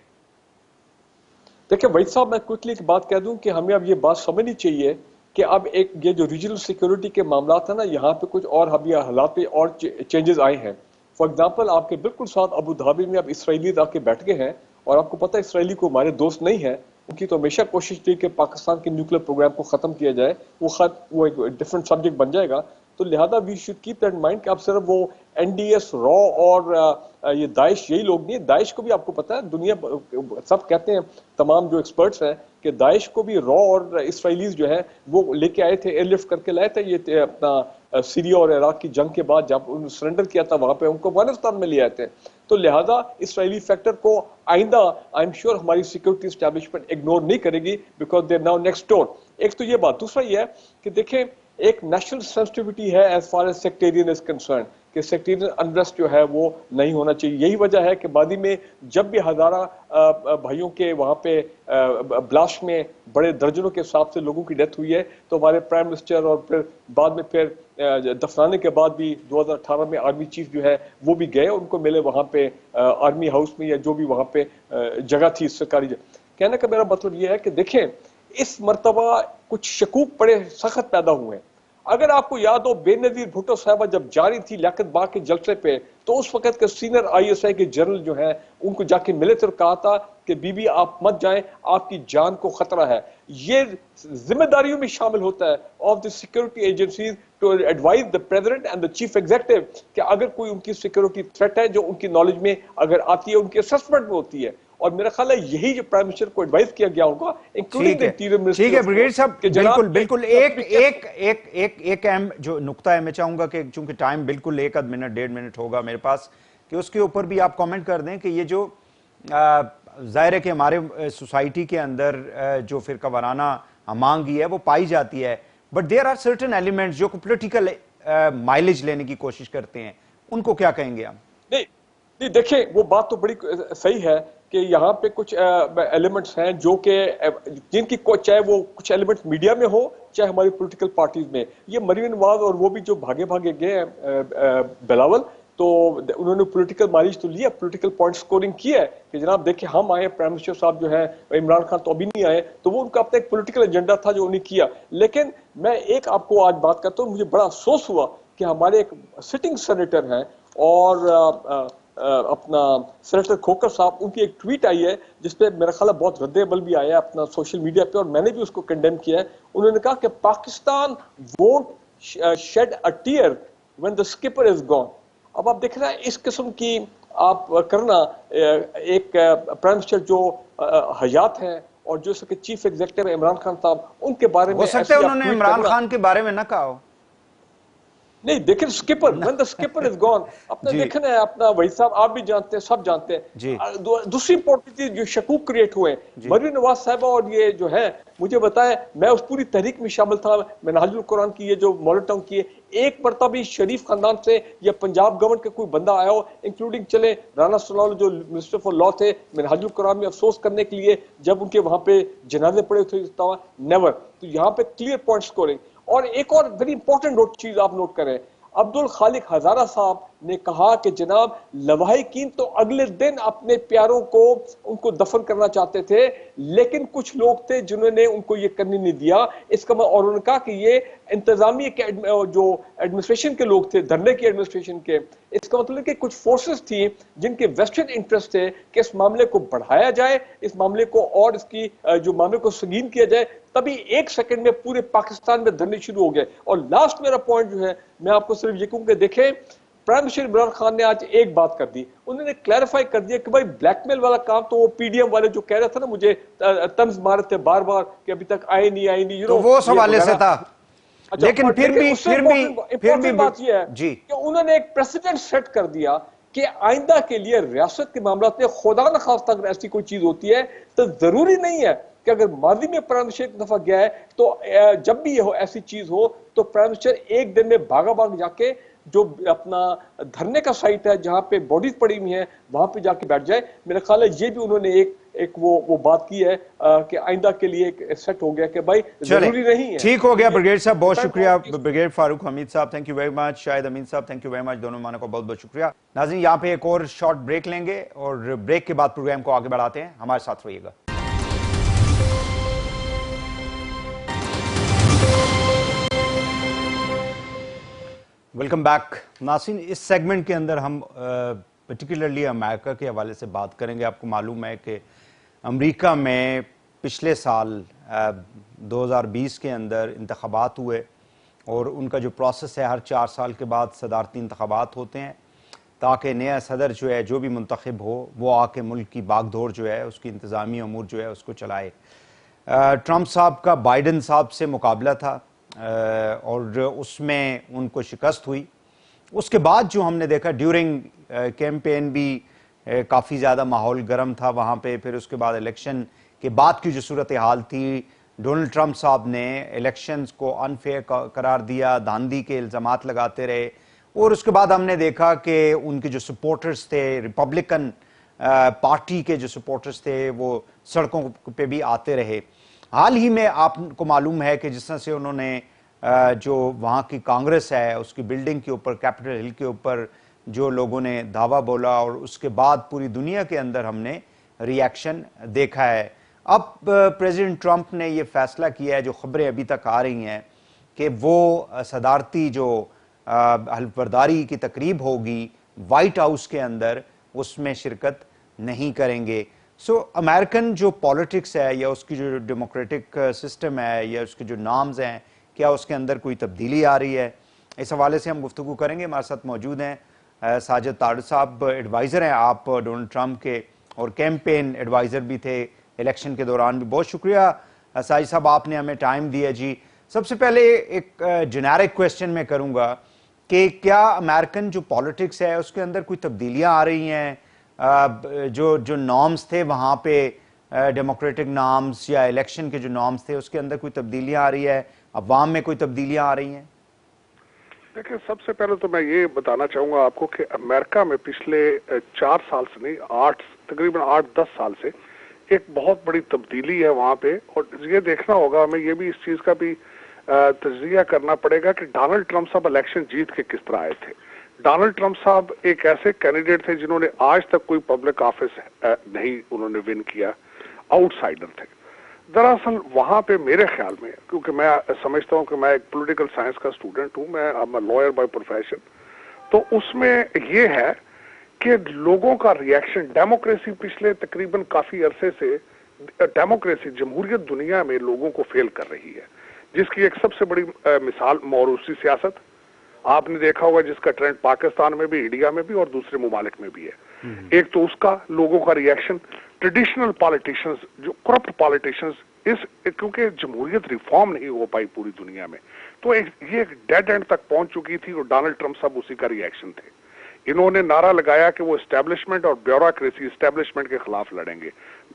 देखिए वहीद साहब, मैं क्विकली एक बात कह दूं कि हमें अब ये बात समझनी चाहिए कि अब एक ये जो रीजनल सिक्योरिटी के मामला है ना, यहाँ पे कुछ और अभी हालात पे और चेंजेस आए हैं। फॉर एग्जाम्पल, आपके बिल्कुल साथ अबू धाबी में अब इसराइली आके बैठ गए हैं, और आपको पता है इसराइली को हमारे दोस्त नहीं है। उनकी तो हमेशा कोशिश थी कि पाकिस्तान के न्यूक्लियर प्रोग्राम को खत्म किया जाए। वो एक डिफरेंट सब्जेक्ट बन जाएगा। तो लिहाजा we should keep that mind कि अब सिर्फ वो एनडीएस रॉ और ये दाइश यही लोग नहीं, दाइश को भी आपको पता है, दुनिया सब कहते हैं, तमाम जो एक्सपर्ट्स हैं कि दाइश को भी रॉ और इसराइलीज जो है वो लेके आए थे, एयरलिफ्ट करके लाए थे ये अपना सीरिया और इराक की जंग के बाद जब उन्होंने सरेंडर किया था वहां पे उनको अफगानिस्तान में ले आए थे। तो लिहाजा इसराइली फैक्टर को आइंदा आई एम श्योर हमारी सिक्योरिटी एस्टैब्लिशमेंट इग्नोर नहीं करेगी, because they now next door. एक तो ये बात, दूसरा ये है कि देखें एक नेशनल सेंसिटिविटी है as far as sectarian is concern कि सेक्टेरियन अनरेस्ट जो है वो नहीं होना चाहिए। यही वजह है कि बादी में जब भी हजारा भाइयों के वहां पे ब्लास्ट में बड़े दर्जनों के हिसाब से लोगों की डेथ हुई है, तो हमारे प्राइम मिनिस्टर और फिर बाद में फिर दफनाने के बाद भी 2018 में आर्मी चीफ जो है वो भी गए, उनको मिले वहां पे आर्मी हाउस में या जो भी वहां पे जगह थी सरकारी। कहने का मेरा मतलब ये है कि देखें इस मर्तबा कुछ शकूक बड़े सख्त पैदा हुए हैं। अगर आपको याद हो बेनजीर भुट्टो साहबा जब जारी थी लियाकत बाग के जलसे पे, तो उस वक्त के सीनियर आईएसआई के जनरल जो है उनको जाके मिले थे और कहा था कि बीबी आप मत जाएं, आपकी जान को खतरा है। ये जिम्मेदारियों में शामिल होता है of the security agencies to advise the president and the chief executive कि अगर कोई उनकी सिक्योरिटी थ्रेट है जो उनकी नॉलेज में अगर आती है, उनके असेसमेंट में होती है। और मेरा ख्याल है यही जो प्राइम मिनिस्टर को एडवाइस किया गया होगा, इंक्लूडिंग द इंटीरियर मिनिस्टर। ठीक है ब्रिगेड साहब, बिल्कुल बिल्कुल एक अहम जो नुक्ता है, मैं चाहूंगा कि चूंकि टाइम बिल्कुल 1 मिनट 1.5 मिनट होगा मेरे पास, कि उसके ऊपर भी आप कमेंट कर दें कि ये जो जाहिर है कि हमारे सोसाइटी के अंदर जो फिरका वाराना हमांगी है वो पाई जाती है, but there are certain elements जो पॉलिटिकल माइलेज लेने की कोशिश करते हैं, उनको क्या कहेंगे आप? नहीं देखिए वो बात तो बड़ी सही है कि यहाँ पे कुछ एलिमेंट्स हैं जो कि जिनकी चाहे वो कुछ एलिमेंट्स मीडिया में हो चाहे हमारी पॉलिटिकल पार्टीज में। ये मरीम नवाज और वो भी जो भागे भागे गए हैं बिलावल, तो उन्होंने पॉलिटिकल माइलेज तो लिया, पॉलिटिकल पॉइंट स्कोरिंग किया है कि जनाब देखिए हम आए, प्राइम मिनिस्टर साहब जो है इमरान खान तो अभी नहीं आए, तो वो उनका अपना एक पॉलिटिकल एजेंडा था जो उन्हें किया। लेकिन मैं एक आपको आज बात करता हूँ, मुझे बड़ा अफसोस हुआ कि हमारे एक सिटिंग सेनेटर हैं और अपना सेनेटर खोकर साहब, उनकी एक ट्वीट आई है जिसपे मेरा ख्याल बहुत रद्द-ए-अमल भी आया अपना सोशल मीडिया पे और मैंने भी उसको कंडेम किया है। उन्होंने कहा कि Pakistan won't shed a tear when the skipper is gone. अब आप देख रहे हैं इस किस्म की आप करना एक प्राइम मिनिस्टर जो हयात हैं और जो इसके चीफ एग्जीक्यूटिव इमरान खान साहब, उनके बारे में हो सकता है उन्होंने इमरान खान के बारे में ना कहा हो। नहीं देखिए skipper, when the skipper is gone, अपना देखना है अपना वही साहब, आप भी जानते हैं, सब जानते हैं। दूसरी इंपॉर्टेंट चीज जो शकूक क्रिएट हुए, मरीम नवाज साहब और ये जो है, मुझे बताएं मैं उस पूरी तहरीक में शामिल था, मिनहाजुल कुरान की ये जो मॉडल टाउन की है, एक मरतबा भी शरीफ खानदान से या पंजाब गवर्नमेंट के कोई बंदा आया हो, इंक्लूडिंग चले राना सलाउल जो मिनिस्टर फॉर लॉ थे, मिनहाजुल कुरान में अफसोस करने के लिए जब उनके वहां पे जनाजे पड़े थे, नेवर। तो यहाँ पे क्लियर पॉइंट स्कोरिंग। और एक और वेरी इंपॉर्टेंट चीज आप नोट करें, अब्दुल खालिक हजारा साहब ने कहा कि जनाब लवाहिकीन तो अगले दिन अपने प्यारों को उनको दफन करना चाहते थे, लेकिन कुछ लोग थे जिन्होंने उनको ये करने नहीं दिया। इसका और उन्होंने कहा कि ये इंतजामिया के जो एडमिनिस्ट्रेशन के लोग थे, धरने की एडमिनिस्ट्रेशन के, इसका मतलब कि कुछ फोर्सेस थी जिनके वेस्टेड इंटरेस्ट थे कि इस मामले को बढ़ाया जाए, इस मामले को और इसकी जो मामले को संगीन किया जाए। तभी 1 सेकंड में पूरे पाकिस्तान में धरने शुरू हो गए। और लास्ट मेरा पॉइंट जो है, मैं आपको सिर्फ ये कहूंगा, देखें प्राइम मिनिस्टर इमरान खान ने आज एक बात कर दी, उन्होंने क्लैरिफाई कर दिया कि भाई ब्लैकमेल वाला काम तो वो पीडीएम वाले जो कह रहे थे ना, मुझे तंज मारे थे बार बार कि अभी तक आए नहीं, तो वो सवाल से था। अच्छा, लेकिन फिर भी बात यह है कि उन्होंने एक प्रेसिडेंट सेट कर दिया कि आइंदा के लिए रियासत के मामला में खुदा न खास्ता अगर ऐसी कोई चीज होती है तो जरूरी नहीं है कि अगर माजी में प्राइम मिनिस्टर एक दफा गया है तो जब भी ऐसी चीज हो तो प्राइम मिनिस्टर एक दिन में भागा भाग जाके जो अपना धरने का साइट है जहां पे बॉडीज पड़ी हुई हैं वहां पे जाके बैठ जाए। मेरा ख्याल है ये भी उन्होंने एक वो बात की है कि आइंदा के लिए एक सेट हो गया कि भाई जरूरी नहीं है। ठीक हो गया ब्रिगेड साहब, बहुत शुक्रिया। Brigade Farooq Hameed sahab, thank you very much. Shahid Amin sahab, thank you very much. दोनों मानों को बहुत बहुत शुक्रिया। नाज़रीन, यहाँ पे एक और शॉर्ट ब्रेक लेंगे और ब्रेक के बाद प्रोग्राम को आगे बढ़ाते हैं। हमारे साथ रहिएगा। Welcome back. नाज़रीन, इस सेगमेंट के अंदर हम पर्टिकुलरली अमेरिका के हवाले से बात करेंगे। आपको मालूम है कि अमेरिका में पिछले साल 2020 के अंदर इंतखाबात हुए और उनका जो प्रोसेस है, हर 4 साल के बाद सदारती इंतखाबात होते हैं ताकि नया सदर जो है, जो भी मुंतखब हो, वो आके मुल्क की बागडोर जो है, उसकी इंतज़ामी अमूर जो है उसको चलाए। ट्रंप साहब का बाइडन साहब से मुकाबला था और उसमें उनको शिकस्त हुई। उसके बाद जो हमने देखा ड्यूरिंग कैंपेन भी काफ़ी ज़्यादा माहौल गर्म था वहाँ पे। फिर उसके बाद इलेक्शन के बाद की जो सूरत हाल थी, डोनाल्ड ट्रंप साहब ने इलेक्शंस को अनफेयर करार दिया, धांधली के इल्ज़ामात लगाते रहे और उसके बाद हमने देखा कि उनके जो सपोर्टर्स थे, रिपब्लिकन पार्टी के जो सपोर्टर्स थे, वो सड़कों पे भी आते रहे। हाल ही में आपको मालूम है कि जिस तरह से उन्होंने जो वहाँ की कांग्रेस है उसकी बिल्डिंग के ऊपर, कैपिटल हिल के ऊपर जो लोगों ने धावा बोला और उसके बाद पूरी दुनिया के अंदर हमने रिएक्शन देखा है। अब प्रेसिडेंट ट्रंप ने ये फैसला किया है, जो खबरें अभी तक आ रही हैं, कि वो सदारती जो हल्फबर्दारी की तकरीब होगी वाइट हाउस के अंदर, उसमें शिरकत नहीं करेंगे। सो अमेरिकन जो पॉलिटिक्स है या उसकी जो डेमोक्रेटिक सिस्टम है या उसके जो नॉर्म्स हैं, क्या उसके अंदर कोई तब्दीली आ रही है? इस हवाले से हम गुफ्तगू करेंगे। हमारे साथ मौजूद हैं साजिद तारिक साहब, एडवाइज़र हैं आप डोनाल्ड ट्रंप के और कैंपेन एडवाइज़र भी थे इलेक्शन के दौरान भी। बहुत शुक्रिया साजिद साहब, आपने हमें टाइम दिया जी। सबसे पहले एक जेनेरिक क्वेश्चन मैं करूँगा कि क्या अमेरिकन जो पॉलिटिक्स है उसके अंदर कोई तब्दीलियाँ आ रही हैं? जो नॉर्म्स थे वहाँ पे, डेमोक्रेटिक नॉर्म्स या इलेक्शन के जो नॉर्म्स थे, उसके अंदर कोई तब्दीलियाँ आ रही है? अवाम में कोई तब्दीलियाँ आ रही हैं? देखिए, सबसे पहले तो मैं ये बताना चाहूंगा आपको कि अमेरिका में पिछले 4 साल से नहीं, तकरीबन 8-10 साल से एक बहुत बड़ी तब्दीली है वहां पे। और ये देखना होगा हमें, ये भी इस चीज का भी तज्जिया करना पड़ेगा कि डोनाल्ड ट्रंप साहब इलेक्शन जीत के किस तरह आए थे। डोनाल्ड ट्रंप साहब एक ऐसे कैंडिडेट थे जिन्होंने आज तक कोई पब्लिक ऑफिस नहीं उन्होंने विन किया, आउटसाइडर थे। दरअसल वहां पे मेरे ख्याल में, क्योंकि मैं समझता हूं कि मैं एक पॉलिटिकल साइंस का स्टूडेंट हूं, मैं लॉयर बाय प्रोफेशन, तो उसमें ये है कि लोगों का रिएक्शन, डेमोक्रेसी पिछले तकरीबन काफी अरसे से, डेमोक्रेसी जमहूरियत दुनिया में लोगों को फेल कर रही है, जिसकी एक सबसे बड़ी मिसाल मौरूसी सियासत आपने देखा होगा, जिसका ट्रेंड पाकिस्तान में भी, इंडिया में भी और दूसरे मुमालिक में भी है। एक तो उसका लोगों का रिएक्शन, ट्रेडिशनल पॉलिटिशियंस, जो करप्ट पॉलिटिशियंस, क्योंकि जमहूरियत रिफॉर्म नहीं हो पाई पूरी दुनिया में, तो ये एक डेड एंड तक पहुंच चुकी थी और डोनाल्ड ट्रंप साहब उसी का रिएक्शन थे। इन्होंने नारा लगाया कि वो एस्टेब्लिशमेंट और ब्यूरोक्रेसी, एस्टेब्लिशमेंट के खिलाफ लड़ेंगे,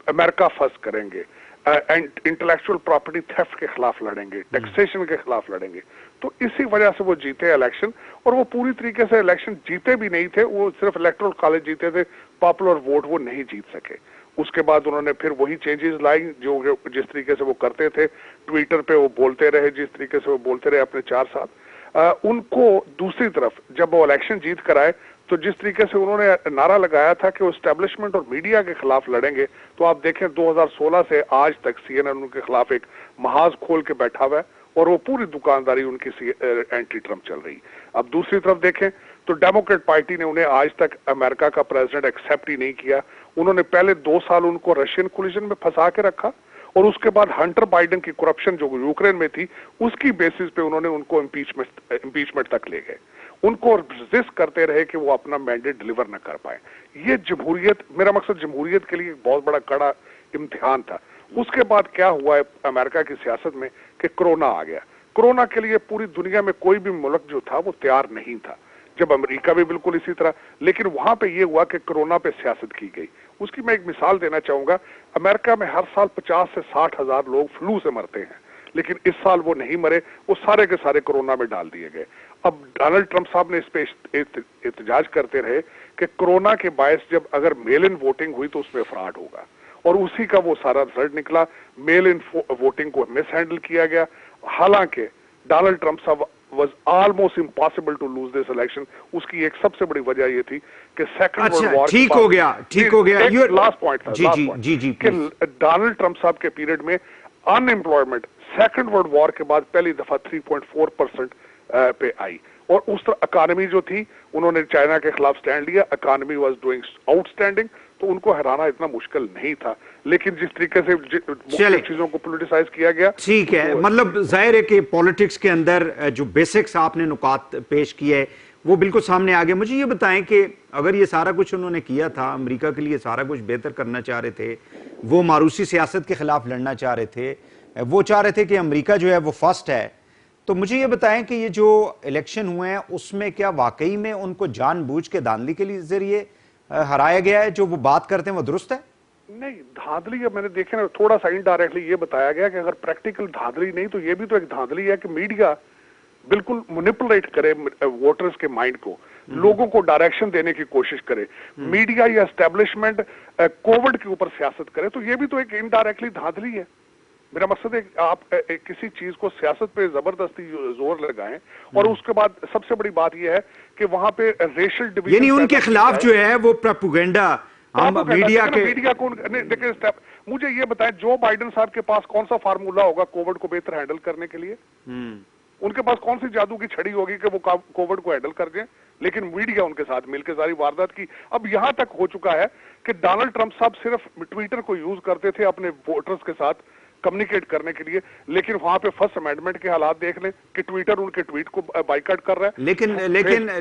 अमेरिका फर्स्ट करेंगे, इंटेलेक्चुअल प्रॉपर्टी थेफ्ट के खिलाफ लड़ेंगे, टैक्सेशन के खिलाफ लड़ेंगे। तो इसी वजह से वो जीते इलेक्शन, और वो पूरी तरीके से इलेक्शन जीते भी नहीं थे, वो सिर्फ इलेक्टोरल कॉलेज जीते थे, पॉपुलर वोट वो नहीं जीत सके। उसके बाद उन्होंने फिर वही चेंजेस लाई जो जिस तरीके से वो करते थे, ट्विटर पे वो बोलते रहे, जिस तरीके से वो बोलते रहे अपने 4 साल। उनको दूसरी तरफ जब वो इलेक्शन जीत कर आए, तो जिस तरीके से उन्होंने नारा लगाया था कि वो एस्टेब्लिशमेंट और मीडिया के खिलाफ लड़ेंगे, तो आप देखें 2016 से आज तक CNN उनके खिलाफ एक महाज खोल के बैठा हुआ है और वो पूरी दुकानदारी उनकी एंटी ट्रंप चल रही। अब दूसरी तरफ देखें तो डेमोक्रेट पार्टी ने उन्हें आज तक अमेरिका का प्रेसिडेंट एक्सेप्ट ही नहीं किया। उन्होंने पहले 2 साल उनको रशियन कोलिजन में फंसा के रखा और उसके बाद हंटर बाइडेन की करप्शन जो यूक्रेन में थी, उसकी बेसिस पे उन्होंने उनको इम्पीचमेंट तक ले गए, उनको रेजिस्ट करते रहे कि वो अपना मैंडेट डिलीवर न कर पाए। ये जमहूरियत, मेरा मकसद जमहूरियत के लिए एक बहुत बड़ा कड़ा इम्तिहान था। उसके बाद क्या हुआ है अमेरिका की सियासत में कि कोरोना आ गया। कोरोना के लिए पूरी दुनिया में कोई भी मुल्क जो था वो तैयार नहीं था, जब अमेरिका भी बिल्कुल इसी तरह, लेकिन वहां पे ये हुआ कि कोरोना पे सियासत की गई। उसकी मैं एक मिसाल देना चाहूंगा। अमेरिका में हर साल 50 से 60 हजार लोग फ्लू से मरते हैं, लेकिन इस साल वो नहीं मरे, वो सारे के सारे कोरोना में डाल दिए गए। अब डोनाल्ड ट्रंप साहब ने इस पे एहतजाज करते रहे कि कोरोना के बायस जब अगर मेल इन वोटिंग हुई तो उसमें फ्रॉड होगा, और उसी का वो सारा रिजल्ट निकला। मेल इन वोटिंग को मिस हैंडल किया गया। हालांकि डोनाल्ड ट्रंप साहब was almost impossible to lose this election। उसकी एक सबसे बड़ी वजह ये थी कि सेकंड वर्ल्ड वॉर, ठीक हो गया। लास्ट पॉइंट था, जी, कि डोनाल्ड ट्रंप साहब के पीरियड में अनएम्प्लॉयमेंट सेकंड वर्ल्ड वॉर के बाद पहली दफा 3.4% पे आई, और उस तरह इकानमी जो थी, उन्होंने चाइना के खिलाफ स्टैंड लिया, इकानमी वाज डूइंग आउटस्टैंडिंग, तो उनको हराना इतना मुश्किल नहीं था। लेकिन जिस तरीके से मुख्य चीजों को पॉलिटिसाइज किया गया, ठीक है, मतलब जाहिर है कि पॉलिटिक्स के अंदर जो बेसिक्स आपने नुकात पेश किए वो बिल्कुल सामने आ गए। मुझे ये बताएं कि अगर ये सारा कुछ उन्होंने किया था, अमेरिका के लिए सारा कुछ बेहतर करना चाह रहे थे, वो मारूसी सियासत के खिलाफ लड़ना चाह रहे थे, वो चाह रहे थे कि अमेरिका जो है वो फर्स्ट है, तो मुझे ये बताएं कि ये जो इलेक्शन हुए हैं उसमें क्या वाकई में उनको जानबूझ के धांधली के लिए जरिए हराया गया है? जो वो बात करते हैं वो दुरुस्त है? नहीं, धांधली अब मैंने देखे ना, थोड़ा सा इनडायरेक्टली ये बताया गया कि अगर प्रैक्टिकल धांधली नहीं तो ये भी तो एक धांधली है कि मीडिया बिल्कुल मैनिपुलेट करे वोटर्स के माइंड को, लोगों को डायरेक्शन देने की कोशिश करे, मीडिया या एस्टेब्लिशमेंट कोविड के ऊपर सियासत करे, तो ये भी तो एक इनडायरेक्टली धांधली है। मेरा मकसद है आप किसी चीज को सियासत पे जबरदस्ती जोर लगाएं, और उसके बाद सबसे बड़ी बात यह है कि वहां पे रेशियल डिवीजन, यानी उनके खिलाफ जो है वो प्रोपेगेंडा हम मीडिया को देखिए, मुझे ये बताएं जो बाइडेन साहब के पास कौन सा फार्मूला होगा कोविड को बेहतर हैंडल करने के लिए? उनके पास कौन सी जादू की छड़ी होगी कि वो कोविड को हैंडल कर दें? लेकिन मीडिया उनके साथ मिलकर सारी वारदात की। अब यहां तक हो चुका है कि डोनाल्ड ट्रंप साहब सिर्फ ट्विटर को यूज करते थे अपने वोटर्स के साथ कम्युनिकेट करने के लिए, लेकिन वहां पे फर्स्ट अमेंडमेंट के हालात देख लें कि ट्विटर उनके ट्वीट को बाइकॉट कर रहा है।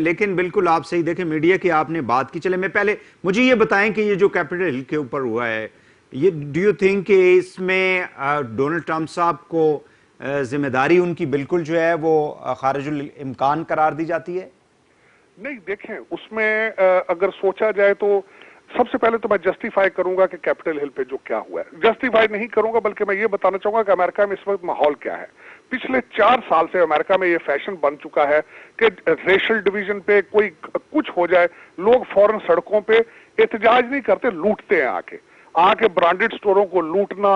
लेकिन बिल्कुल आप सही देखें, मीडिया की आपने बात की। चले मैं पहले मुझे ये बताएं कि ये जो कैपिटल हिल के ऊपर हुआ है, ये डू यू थिंक कि इसमें डोनाल्ड ट्रंप साहब को जिम्मेदारी उनकी बिल्कुल जो है वो खारिजुल इम्कान करार दी जाती है? नहीं, देखें उसमें अगर सोचा जाए तो सबसे पहले तो मैं जस्टिफाई करूंगा कि कैपिटल हिल पे जो क्या हुआ है, जस्टिफाई नहीं करूंगा, बल्कि मैं ये बताना चाहूंगा कि अमेरिका में इस वक्त माहौल क्या है। पिछले 4 साल से अमेरिका में ये फैशन बन चुका है कि रेशियल डिवीजन पे कोई कुछ हो जाए, लोग फौरन सड़कों पे एहतजाज नहीं करते, लूटते हैं आके ब्रांडेड स्टोरों को लूटना,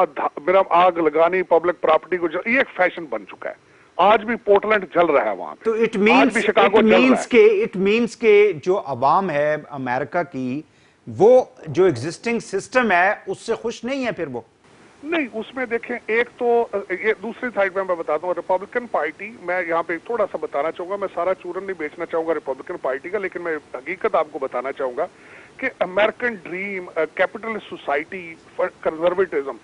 आग लगानी, पब्लिक प्रॉपर्टी को, ये एक फैशन बन चुका है। आज भी पोर्टलैंड जल रहा है वहां पे, तो इट मीन्स के जो अवाम है अमेरिका की, वो जो एग्जिस्टिंग सिस्टम है उससे खुश नहीं है। फिर वो नहीं, उसमें देखें, एक तो ये दूसरी साइड में मैं बताता हूँ, रिपब्लिकन पार्टी, मैं यहाँ पे थोड़ा सा बताना चाहूंगा, मैं सारा चूरन नहीं बेचना चाहूंगा रिपब्लिकन पार्टी का, लेकिन मैं हकीकत आपको बताना चाहूंगा कि American dream, capitalist society, conservatism,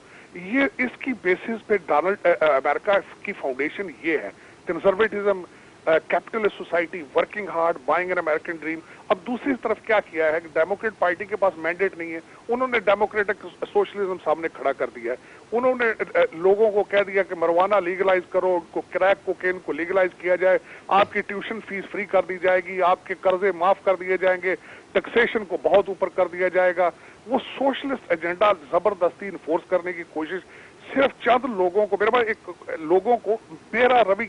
ये इसकी बेसिस पे अमेरिका की फाउंडेशन ये है, conservatism, capitalist society, working hard, buying an American dream. अब दूसरी तरफ क्या किया है कि डेमोक्रेट पार्टी के पास मैंडेट नहीं है, उन्होंने डेमोक्रेटिक सोशलिज्म सामने खड़ा कर दिया है। उन्होंने लोगों को कह दिया कि मरवाना लीगलाइज करो, क्रैक कोकेन को लीगलाइज किया जाए, आपकी ट्यूशन फीस फ्री कर दी जाएगी, आपके कर्जे माफ कर दिए जाएंगे, टैक्सेशन को बहुत ऊपर कर दिया जाएगा। वो सोशलिस्ट एजेंडा जबरदस्ती इन्फोर्स करने की कोशिश सिर्फ चंद लोगों को, लोगों को बेरा रवि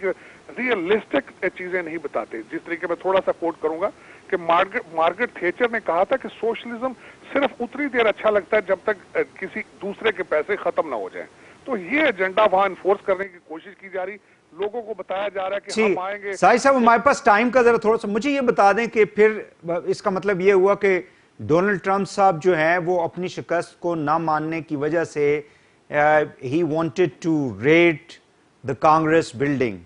रियलिस्टिक चीजें नहीं बताते। जिस तरीके में थोड़ा सा कोट करूंगा कि मार्गरेट थैचर ने कहा था कि सोशलिज्म सिर्फ उतनी देर अच्छा लगता है जब तक किसी दूसरे के पैसे खत्म ना हो जाएं। तो ये एजेंडा वहां इन्फोर्स करने की कोशिश की जा रही, लोगों को बताया जा रहा है कि हम आएंगे। साहिब साहब, हमारे पास टाइम का जरा थोड़ा सा मुझे ये बता दें कि फिर इसका मतलब ये हुआ कि डोनाल्ड ट्रंप साहब जो है वो अपनी शिकस्त को ना मानने की वजह से he wanted to raid the Congress building.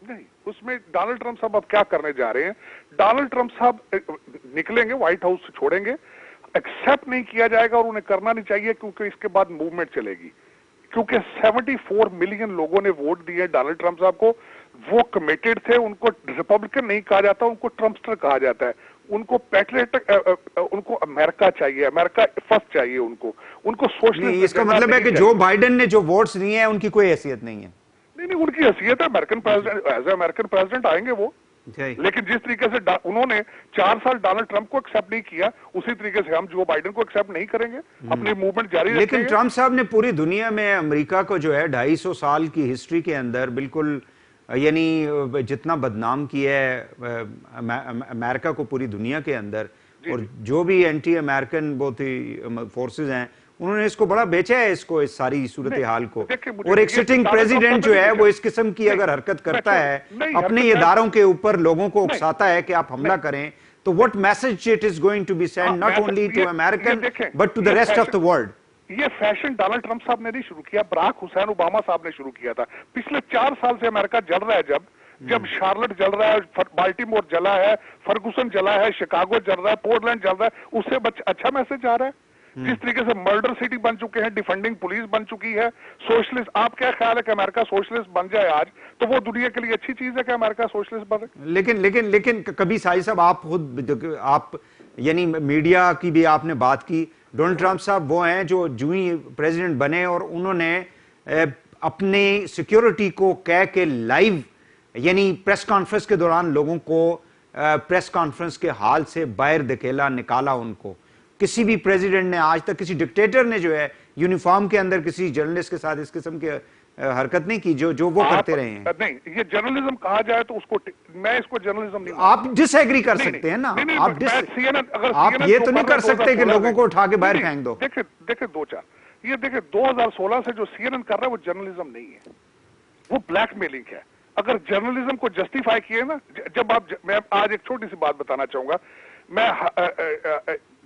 नहीं, उसमें डोनाल्ड ट्रंप साहब अब क्या करने जा रहे हैं? डोनाल्ड ट्रंप साहब निकलेंगे, व्हाइट हाउस से छोड़ेंगे, एक्सेप्ट नहीं किया जाएगा और उन्हें करना नहीं चाहिए, क्योंकि इसके बाद मूवमेंट चलेगी। क्योंकि 74 मिलियन लोगों ने वोट दिए डोनाल्ड ट्रंप साहब को, वो कमिटेड थे, उनको रिपब्लिकन नहीं कहा जाता, उनको ट्रम्पस्टर कहा जाता है, उनको पैट्रियटिक, उनको अमेरिका चाहिए, अमेरिका फर्स्ट चाहिए उनको सोशलिस्ट। इसका मतलब है कि जो बाइडेन ने जो वोट्स लिए हैं उनकी कोई हैसियत नहीं है? नहीं, उनकी हैसियत है, American president, as a American president आएंगे वो। लेकिन जिस तरीके से उन्होंने 4 साल डोनाल्ड ट्रंप को एक्सेप्ट नहीं किया, उसी तरीके से हम जो बाइडेन को एक्सेप्ट नहीं करेंगे, अपनी मूवमेंट जारी रखेंगे। लेकिन ट्रंप साहब ने पूरी दुनिया में अमेरिका को जो है 250 साल की हिस्ट्री के अंदर बिल्कुल यानी जितना बदनाम किया है अमेरिका को पूरी दुनिया के अंदर, और जो भी एंटी अमेरिकन बहुत ही फोर्सेस हैं, उन्होंने इसको बड़ा बेचा है, इसको, इस सारी सूरत हाल को। और एक सिटिंग प्रेसिडेंट जो है वो इस किस्म की अगर हरकत करता है, अपने इदारों के ऊपर लोगों को उकसाता है कि आप हमला करें, तो what message it is going to be send not only to American but to the rest of the world? ये फैशन डोनाल्ड ट्रंप साहब ने नहीं शुरू किया, बराक हुसैन ओबामा साहब ने शुरू किया था। पिछले 4 साल से अमेरिका जल रहा है, जब शार्लेट जल रहा है, बाल्टीमोर जला है, फर्गुसन जला है, शिकागो जल रहा है, पोर्टलैंड जल रहा है, उससे अच्छा मैसेज आ रहा है। जिस तरीके से मर्डर सिटी बन चुके हैं, डिफेंडिंग पुलिस बन चुकी है, सोशलिस्ट, आप क्या ख्याल है कि अमेरिका सोशलिस्ट बन जाए आज, तो वो दुनिया के लिए अच्छी चीज है कि अमेरिका सोशलिस्ट बने? लेकिन कभी साहिब साहब आप खुद आप यानी मीडिया की भी आपने बात की, डोनाल्ड ट्रंप साहब वो हैं जो ही प्रेसिडेंट बने और उन्होंने अपनी सिक्योरिटी को कह के लाइव यानी प्रेस कॉन्फ्रेंस के दौरान लोगों को प्रेस कॉन्फ्रेंस के हाल से बाहर धकेला, निकाला उनको। किसी भी प्रेसिडेंट ने आज तक, किसी डिक्टेटर ने जो है यूनिफॉर्म के अंदर किसी जर्नलिस्ट के साथ इस किस्म की हरकत नहीं की जो वो करते रहे हैं। नहीं, ये जर्नलिज्म कहा जाए तो उसको, मैं इसको जर्नलिज्म नहीं, आप डिसएग्री कर सकते हैं ना, आप ये तो नहीं कर सकते कि लोगों को उठा के बाहर फेंक दो। देखिए 2016 से जो सीएनएन कर रहा है वो जर्नलिज्म नहीं है, वो ब्लैकमेलिंग है। अगर जर्नलिज्म को जस्टिफाई किए ना, मैं आज एक छोटी सी बात बताना चाहूंगा,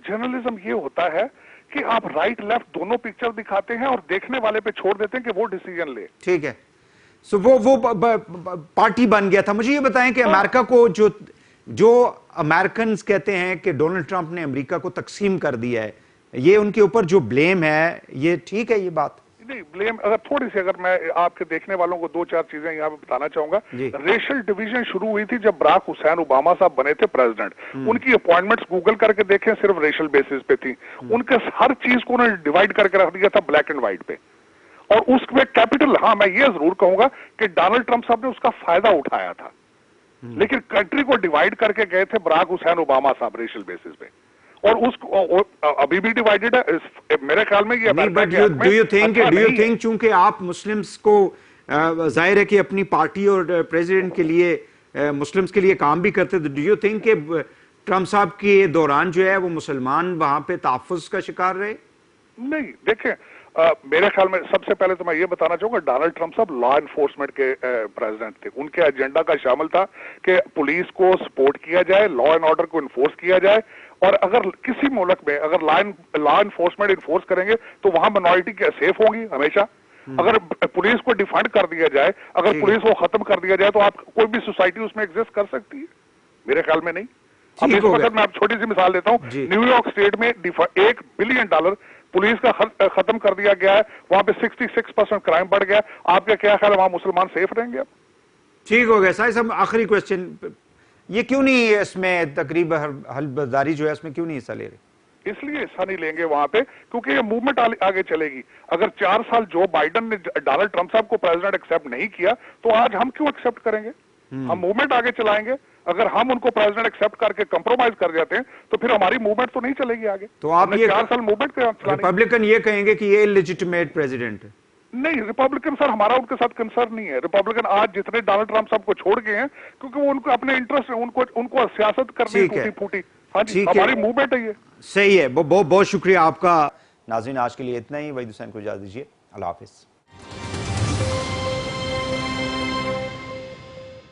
जर्नलिज्म ये होता है कि आप राइट लेफ्ट दोनों पिक्चर दिखाते हैं और देखने वाले पे छोड़ देते हैं कि वो डिसीजन ले। ठीक है, सो वो पार्टी बन गया था। मुझे ये बताएं कि अमेरिका को जो अमेरिकन कहते हैं कि डोनाल्ड ट्रंप ने अमेरिका को तकसीम कर दिया है, ये उनके ऊपर जो ब्लेम है, ये ठीक है ये बात? नहीं, ब्लेम अगर मैं आपके देखने वालों को 2-4 चीजें यहाँ पे बताना चाहूंगा। रेशियल डिवीजन शुरू हुई थी जब बराक हुसैन ओबामा साहब बने थे प्रेसिडेंट। उनकी अपॉइंटमेंट्स गूगल करके देखें, सिर्फ रेशियल बेसिस पे थी। उनके हर चीज को उन्होंने डिवाइड करके रख दिया था ब्लैक एंड व्हाइट पे, और उसमें कैपिटल, हाँ मैं ये जरूर कहूंगा कि डोनाल्ड ट्रंप साहब ने उसका फायदा उठाया था, लेकिन कंट्री को डिवाइड करके गए थे बराक हुसैन ओबामा साहब रेशियल बेसिस पे, और उसको अभी भी डिवाइडेड है मेरे ख्याल में। ये डू यू थिंक चूंकि आप मुस्लिम्स को जाहिर है कि अपनी पार्टी और प्रेसिडेंट के लिए मुस्लिम्स के लिए काम भी करते, तो डू यू थिंक कि ट्रंप साहब के दौरान जो है वो मुसलमान वहां पे तहफ्फुज़ का शिकार रहे? नहीं, देखें मेरे ख्याल में सबसे पहले तो मैं ये बताना चाहूंगा, डोनाल्ड ट्रंप साहब लॉ एनफोर्समेंट के प्रेसिडेंट थे। उनके एजेंडा का शामिल था कि पुलिस को सपोर्ट किया जाए, लॉ एंड ऑर्डर को इन्फोर्स किया जाए, और अगर किसी मुल्क में अगर लॉ एनफोर्समेंट इन्फोर्स करेंगे तो वहां माइनॉरिटी क्या सेफ होंगी हमेशा। अगर पुलिस को डिफेंड कर दिया जाए, अगर पुलिस को खत्म कर दिया जाए, तो आप कोई भी सोसाइटी उसमें एग्जिस्ट कर सकती है? मेरे ख्याल में नहीं। अब इस वक्त मैं आप छोटी सी मिसाल देता हूँ, न्यूयॉर्क स्टेट में $1 बिलियन पुलिस का खत्म कर दिया गया है, वहां पे 66% क्राइम बढ़ गया। आपका क्या ख्याल है, वहां मुसलमान सेफ रहेंगे? अब ठीक हो गया साहब, आखिरी क्वेश्चन, ये क्यों नहीं इसमें तकरीब हलबर्दारी जो है इसमें क्यों नहीं हिस्सा ले रहे? इसलिए हिस्सा नहीं लेंगे वहां पे क्योंकि ये मूवमेंट आगे चलेगी। अगर 4 साल जो बाइडेन ने डोनाल्ड ट्रंप साहब को प्रेसिडेंट एक्सेप्ट नहीं किया, तो आज हम क्यों एक्सेप्ट करेंगे? हम मूवमेंट आगे चलाएंगे। अगर हम उनको प्रेसिडेंट एक्सेप्ट करके कंप्रोमाइज कर जाते हैं तो फिर हमारी मूवमेंट तो नहीं चलेगी आगे। तो आप ये 4 साल मूवमेंट रिपब्लिकन ये कहेंगे कि ये इलेजिटिमेट प्रेसिडेंट है? नहीं, रिपब्लिकन सर हमारा उनके साथ कंसर्न नहीं है। रिपब्लिकन आज जितने डोनाल्ड ट्रंप साहब को छोड़ गए हैं क्योंकि वो उनको अपने इंटरेस्ट है, उनको सियासत करनी टूटी फूटी। हाँ जी, हमारी मूवमेंट है ये। सही है, बहुत बहुत शुक्रिया आपका। नाज़रीन आज के लिए इतना ही। वहीद हुसैन को इजाज़त दीजिए, अल्लाह हाफिज।